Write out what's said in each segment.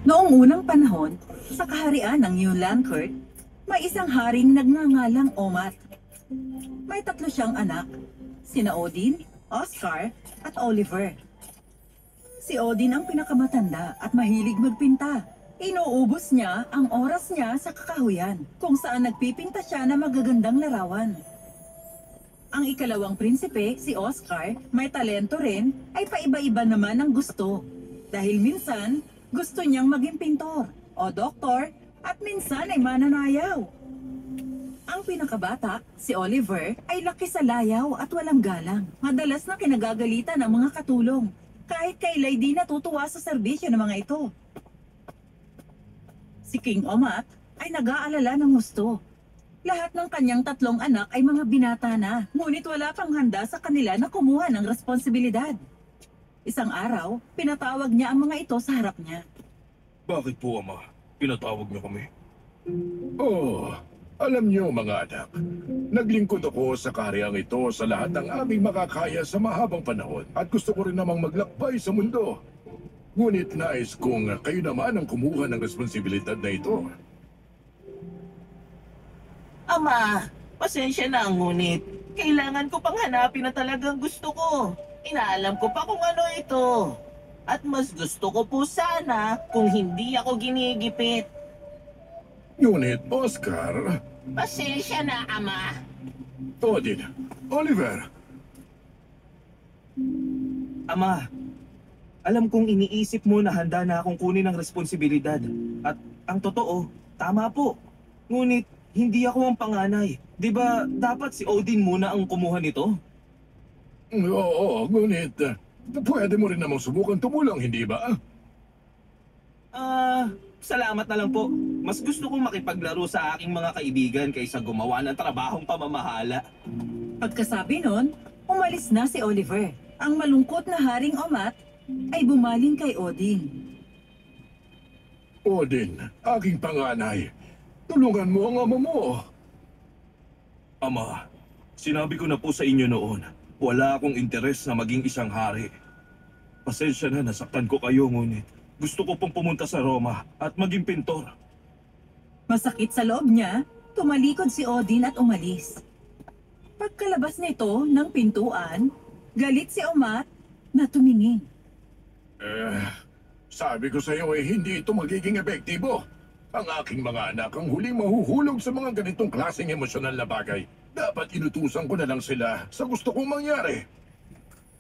Noong unang panahon, sa kaharian ng Yunlankert, may isang haring nagngangalang Omat. May tatlo siyang anak, sina Odin, Oscar, at Oliver. Si Odin ang pinakamatanda at mahilig magpinta. Inuubos niya ang oras niya sa kakahuyan, kung saan nagpipinta siya ng magagandang larawan. Ang ikalawang prinsipe, si Oscar, may talento rin, ay paiba-iba naman ang gusto. Dahil minsan, gusto niyang maging pintor o doktor at minsan ay mananayaw. Ang pinakabata, si Oliver, ay laki sa layaw at walang galang. Madalas na kinagagalitan ng mga katulong, kahit kaila'y di natutuwa sa serbisyo ng mga ito. Si King Omat ay nag-aalala ng gusto. Lahat ng kanyang tatlong anak ay mga binata na, ngunit wala pang handa sa kanila na kumuha ng responsibilidad. Isang araw, pinatawag niya ang mga ito sa harap niya. Bakit po, Ama? Pinatawag niyo kami? Oh, alam niyo mga anak, naglingkod ako sa kahariang ito sa lahat ng aming makakaya sa mahabang panahon at gusto ko rin namang maglakbay sa mundo. Ngunit nais kong kayo naman ang kumuha ng responsibilidad na ito. Ama, pasensya na, ngunit kailangan ko pang hanapin na talagang gusto ko. Inaalam ko pa kung ano ito. At mas gusto ko po sana kung hindi ako ginigipit. Ngunit, Oscar, Pasensya na, Ama. Odin, Oliver, Ama, alam kong iniisip mo na handa na akong kunin ang responsibilidad. At ang totoo, tama po. Ngunit, hindi ako ang panganay. Di ba dapat si Odin muna ang kumuha nito? oo, ngunit pwede mo rin namang subukan tumulong, hindi ba? Salamat na lang po. Mas gusto kong makipaglaro sa aking mga kaibigan kaysa gumawa ng trabahong pamamahala. Pagkasabi nun, umalis na si Oliver. Ang malungkot na haring Omat ay bumaling kay Odin. Odin, aking panganay, tulungan mo ang ama mo. Ama, sinabi ko na po sa inyo noon, wala akong interes na maging isang hari. Pasensya na, nasaktan ko kayo, ngunit gusto ko pong pumunta sa Roma at maging pintor. Masakit sa loob niya, tumalikod si Odin at umalis. Pagkalabas nito ng pintuan, galit si Omat na tumingin. Sabi ko sa iyo hindi ito magiging epektibo. Ang aking mga anak ang huling mahuhulog sa mga ganitong klaseng emosyonal na bagay. Dapat inutusan ko na lang sila sa gusto kong mangyari.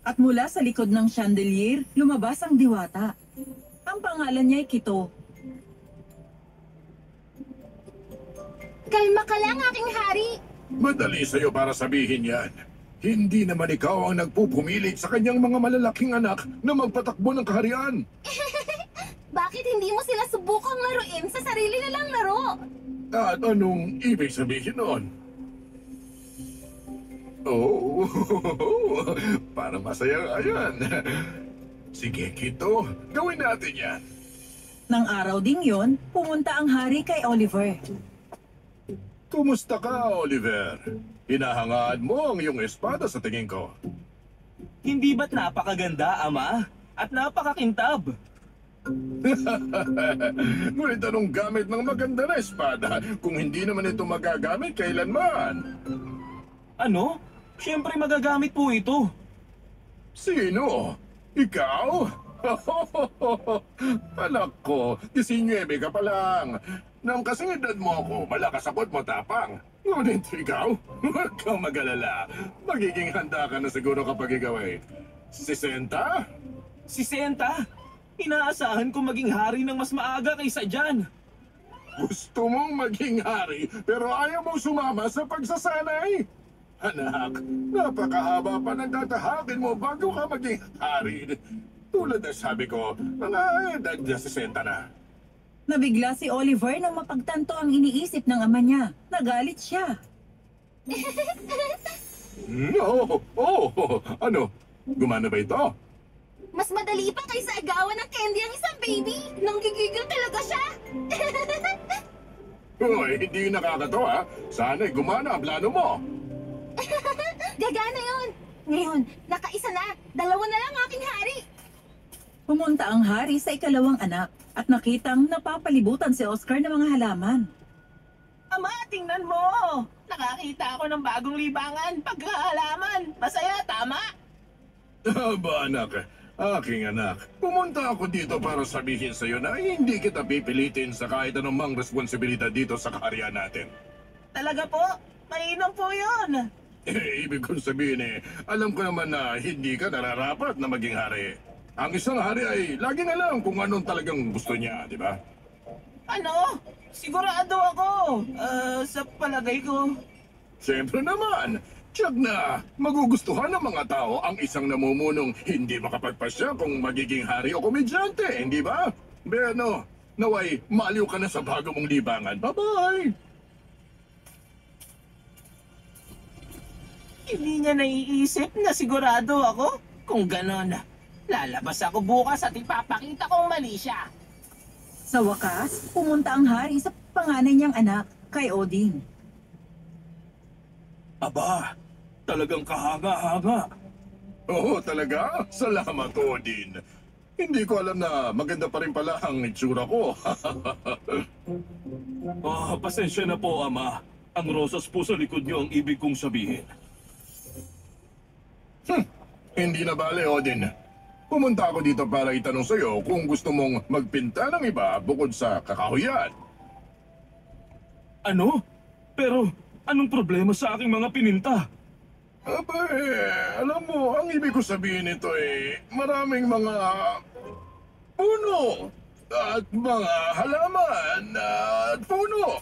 At mula sa likod ng chandelier, lumabas ang diwata. Ang pangalan niya ay Kito. Kalma ka lang, aking hari. Madali sa iyo para sabihin yan. Hindi naman ikaw ang nagpupumilit sa kanyang mga malalaking anak na magpatakbo ng kaharian. Bakit hindi mo sila subukang laruin sa sarili nilang laro? At anong ibig sabihin noon? Oh, para masaya ayan. Sige, Kito, gawin natin yan. Nang araw ding yon, pumunta ang hari kay Oliver. Kumusta ka, Oliver? Hinahangaan mo ang iyong espada sa tingin ko. Hindi ba't napakaganda, Ama? At napakakintab? Ngunit anong gamit ng maganda na espada kung hindi naman ito magagamit kailanman? Ano? Siyempre magagamit po ito. Sino? Ikaw? Anak ko, 19 ka pa lang. Nang kasing edad mo ako, malakas ako't matapang. Ngunit ikaw, huwag kang mag-alala. Magiging handa ka na siguro kapag ikaw ay 60? Si Senta? Inaasahan ko maging hari ng mas maaga kaysa dyan. Gusto mong maging hari, pero ayaw mong sumama sa pagsasanay? Anak, napakahaba pa ng tatahakin mo bago ka maging hari. Tulad na sabi ko, mga edad na 60 na. Nabigla si Oliver nang mapagtanto ang iniisip ng ama niya. Nagalit siya. Ano? Gumana ba ito? Mas madali pa kaysa agawan ng Candy ang isang baby. Nang gigigil talaga siya. Hoy, hindi nakakatawa. Sana'y gumana ang plano mo. Gagana yun. Ngayon, nakaisa na. Dalawa na lang aking hari. Pumunta ang hari sa ikalawang anak. at nakitang napapalibutan si Oscar ng mga halaman. Ama, tingnan mo! Nakakita ako ng bagong libangan, pagkahalaman. Masaya, tama? Aba anak, aking anak, pumunta ako dito para sabihin sa iyo na hindi kita pipilitin sa kahit anumang responsibilidad dito sa kaharian natin. Talaga po? Mainam po yun. Ibig kong sabihin alam ko naman na hindi ka nararapat na maging hari. Ang isang hari ay laging alam kung anong talagang gusto niya, di ba? Ano? Sigurado ako. Sa palagay ko. Siyempre naman, tiyak na magugustuhan ng mga tao ang isang namumunong hindi makapagpasya kung magiging hari o komedyante, hindi ba? Beno, naway maliw ka na sa bago mong libangan. Bye-bye! Hindi niya naiisip na sigurado ako. Kung ganon, lalabas ako bukas at ipapakita kong mali siya. Sa wakas, pumunta ang hari sa panganay niyang anak, kay Odin. Aba, talagang kahanga-hanga. Oo, talaga? Salamat, Odin. Hindi ko alam na maganda pa rin pala ang itsura ko. Pasensya na po, Ama. Ang rosas po sa likod niyo ang ibig kong sabihin. Hindi na bale, Odin. Pumunta ako dito para itanong sa'yo kung gusto mong magpinta ng iba bukod sa kakahuyan. Ano? Pero anong problema sa aking mga pininta? Aba alam mo, ang ibig ko sabihin nito maraming mga puno at mga halaman at puno.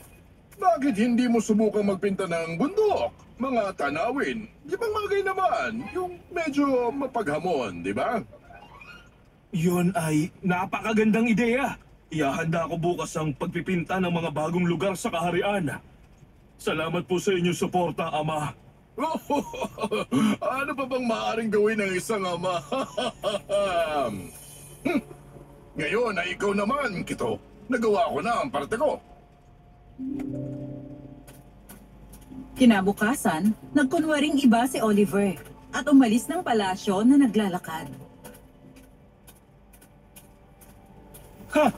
Bakit hindi mo subukang magpinta ng bundok, mga tanawin? Di ba bagay naman, yung medyo mapaghamon, di ba? Yon ay napakagandang ideya. Ihahanda ko bukas ang pagpipinta ng mga bagong lugar sa kaharian. Salamat po sa inyong suporta, Ama. Ano pa bang maaaring gawin ng isang ama? Ngayon ay ikaw naman, Kito. Nagawa ko na ang parte ko. Kinabukasan, nagkunwaring iba si Oliver at umalis ng palasyo na naglalakad. Ha!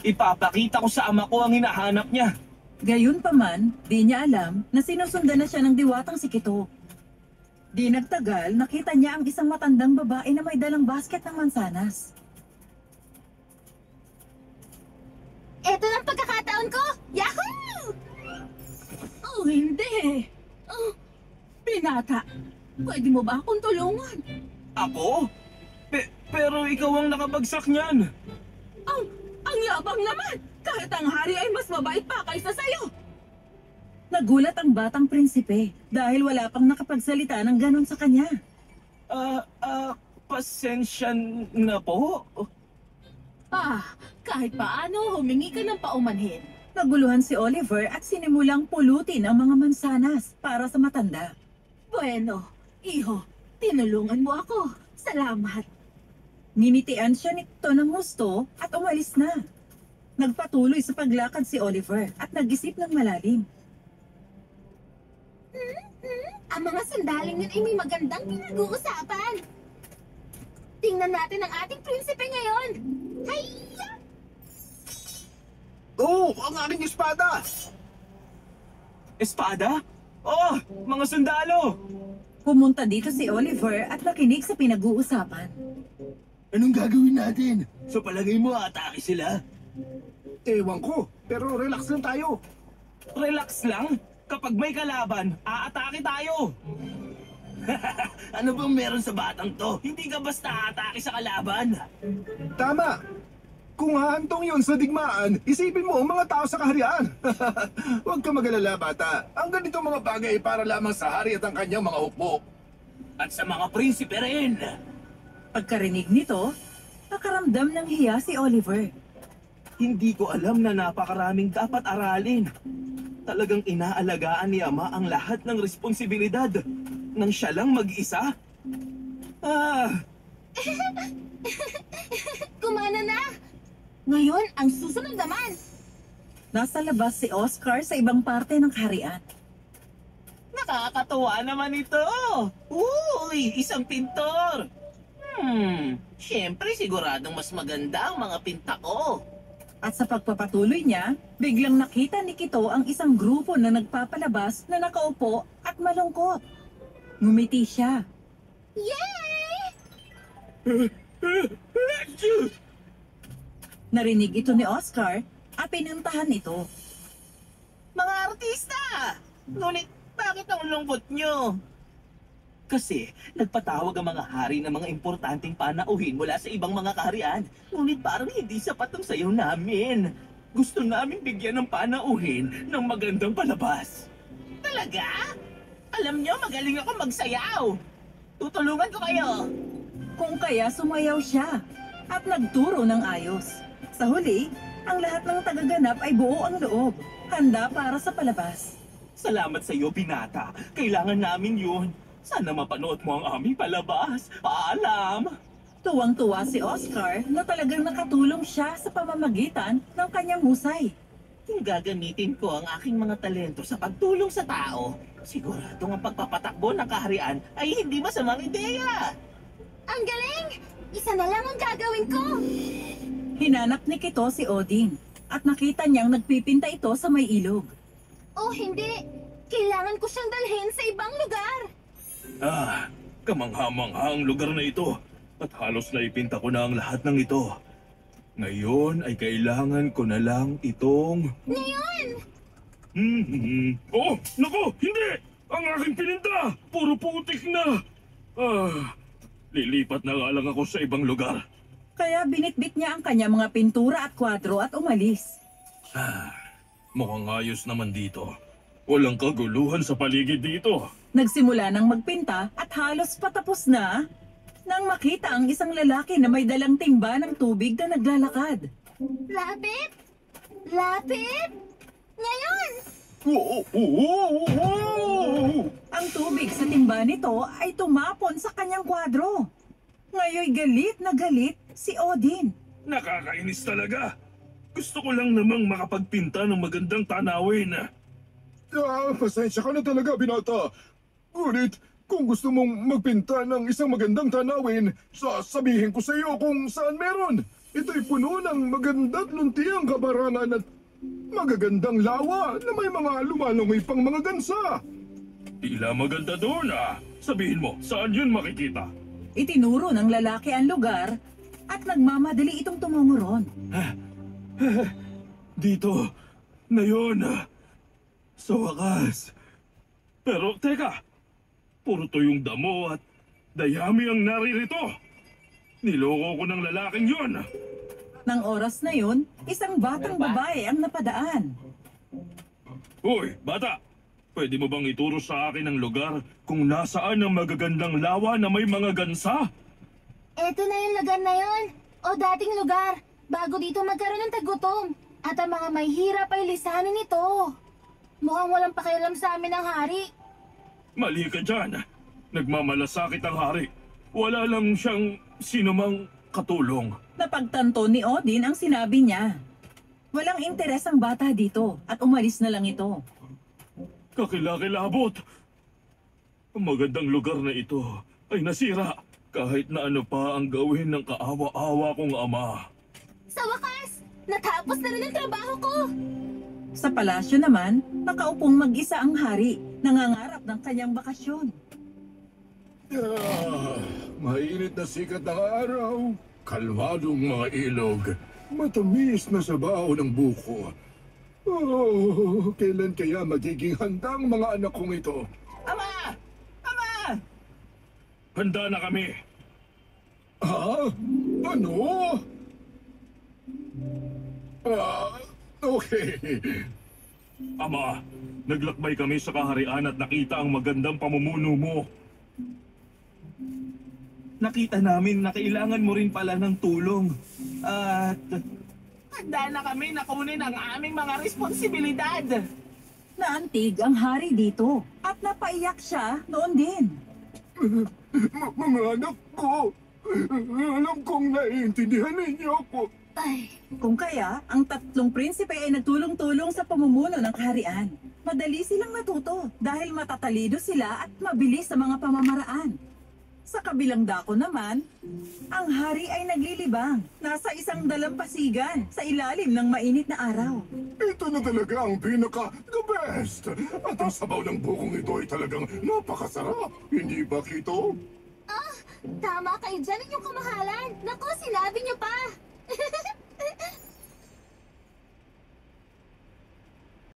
Ipapakita ko sa ama ko ang hinahanap niya. Gayunpaman, di niya alam na sinusundan na siya ng diwatang si Kito. Di nagtagal, nakita niya ang isang matandang babae na may dalang basket ng mansanas. Eto ng pagkakataon ko! Yahoo! Oh, hindi. Oh, binata, pwede mo ba akong tulungan? Ako? Pero ikaw ang nakabagsak niyan. Ang yabang naman! Kahit ang hari ay mas mabait pa kaysa sa'yo! Nagulat ang batang prinsipe dahil wala pang nakapagsalita ng ganon sa kanya. Pasensya na po. Kahit paano, humingi ka ng paumanhin. Naguluhan si Oliver at sinimulang pulutin ang mga mansanas para sa matanda. Bueno, iho, tinulungan mo ako. Salamat. Ninitian siya nito ng husto at umalis na. Nagpatuloy sa paglakad si Oliver at nag-isip ng malalim. Ang mga sandaling yun ay may magandang pinag-uusapan. Tingnan natin ang ating prinsipe ngayon. Hayya! Oh, ang aking espada! Espada? Oh, mga sundalo! Pumunta dito si Oliver at nakinig sa pinag-uusapan. Anong gagawin natin? Sa palagay mo, atake sila? Ewan ko, pero relax lang tayo. Relax lang? Kapag may kalaban, aatake tayo! Ano bang meron sa batang to? Hindi ka basta aatake sa kalaban. Tama. Kung hahantong yun sa digmaan, isipin mo ang mga tao sa kaharian. Huwag ka mag-alala, bata. Ang ganito mga bagay ay para lamang sa hari at ang kanyang mga hukbo. At sa mga prinsipe rin. Pagkarinig nito, nakaramdam ng hiya si Oliver. Hindi ko alam na napakaraming dapat aralin. Talagang inaalagaan ni Ama ang lahat ng responsibilidad nang siya lang mag-isa. Kumana na! Ngayon, ang susunod naman. Nasa labas si Oscar sa ibang parte ng kaharian. Nakakatuwa naman ito. Uy, isang pintor. Siyempre siguradong mas maganda ang mga pinta ko. At sa pagpapatuloy niya, biglang nakita ni Kito ang isang grupo na nagpapalabas na nakaupo at malungkot. Ngumiti siya. Yay! Narinig ito ni Oscar at pinuntahan ito. Mga artista! Ngunit bakit ang lungkot nyo? Kasi nagpatawag ang mga hari ng mga importanteng panauhin mula sa ibang mga kaharian. Ngunit parang hindi sapat ang sayaw namin. Gusto namin bigyan ng panauhin ng magandang palabas. Talaga? Alam nyo, magaling ako magsayaw. Tutulungan ko kayo. Kung kaya sumayaw siya at nagturo ng ayos. Sa huli, ang lahat ng tagaganap ay buo ang loob, handa para sa palabas. Salamat sa iyo, Binata. Kailangan namin yun. Sana mapanood mo ang aming palabas. Paalam! Tuwang-tuwa si Oscar na talagang nakatulong siya sa pamamagitan ng kanyang husay. Kung gagamitin ko ang aking mga talento sa pagtulong sa tao, siguradong ang pagpapatakbo ng kaharian ay hindi masamang ideya. Ang galing! Isa na lang ang gagawin ko! Hinanap ni Kito si Odin at nakita niyang nagpipinta ito sa may ilog. Oh, hindi! Kailangan ko siyang dalhin sa ibang lugar! Kamangha-mangha ang lugar na ito at halos naipinta ko na ang lahat ng ito. Ngayon ay kailangan ko na lang itong... Ngayon! Oh, naku, hindi! Ang aking pininta! Puro putik na! Lilipat na nga lang ako sa ibang lugar. Kaya binitbit niya ang kanyang mga pintura at kwadro at umalis. Mukhang ayos naman dito. Walang kaguluhan sa paligid dito. Nagsimula ng magpinta at halos patapos na nang makita ang isang lalaki na may dalang timba ng tubig na naglalakad. Lapit! Lapit! Ngayon! Ang tubig sa timba nito ay tumapon sa kanyang kwadro. Ngayoy galit na galit si Odin. Nakakainis talaga. Gusto ko lang namang makapagpinta ng magandang tanawin. Pasensya ka na talaga, Binata. Ngunit, kung gusto mong magpinta ng isang magandang tanawin, sasabihin ko sa iyo kung saan meron. Ito'y puno ng maganda't luntiang kabarangan at magagandang lawa na may mga lumalangoy pang mga gansa. Tila maganda doon Sabihin mo, saan yun makikita? Itinuro ng lalaki ang lugar at nagmamadali itong tumungo ron. Dito, na yun. Sa wakas. Pero teka, puro tuyong damo at dayami ang naririto. Niloko ko ng lalaking yun. Nang oras na yun, isang batang babae ang napadaan. Hoy, bata! Pwede mo bang ituro sa akin ang lugar kung nasaan ang magagandang lawa na may mga gansa? Eto na yung lugar na yon. O dating lugar. Bago dito magkaroon ng tagutom. At ang mga may hirap ay lisanin ito. Mukhang walang pakialam sa amin ang hari. Mali ka dyan. Nagmamalasakit ang hari. Wala lang siyang sinumang katulong. Napagtanto ni Odin ang sinabi niya. Walang interes ang bata dito at umalis na lang ito. Kakilakilabot. Ang magandang lugar na ito ay nasira kahit na ano pa ang gawin ng kaawa-awa kong ama. Sa wakas, natapos na rin ang trabaho ko. Sa palasyo naman, nakaupong mag-isa ang hari, nangangarap ng kanyang bakasyon. Mainit na sikat ng araw, kalmadong mga ilog, matamis na sabaw ng buko. Oh, kailan kaya magiging handa ang mga anak kong ito? Ama! Ama! Handa na kami. Ano? Okay. Ama, naglakbay kami sa kaharian at nakita ang magandang pamumuno mo. Nakita namin na kailangan mo rin pala ng tulong. At handa na kami na kunin ang aming mga responsibilidad. Naantig ang hari dito at napaiyak siya noon din. Mga anak ko, alam kong naiintindihan ninyo ako. Ay, Kung kaya, ang tatlong prinsipe ay nagtulong-tulong sa pamumuno ng kaharian. Madali silang natuto dahil matatalido sila at mabilis sa mga pamamaraan. Sa kabilang dako naman, ang hari ay naglilibang. Nasa isang dalampasigan sa ilalim ng mainit na araw. Ito na talaga ang pinaka-the best! At ang sabaw ng bukong ito ay talagang napakasarap! Hindi ba, Kito? Tama kayo dyan, inyong kamahalan. Naku, sinabi niyo pa.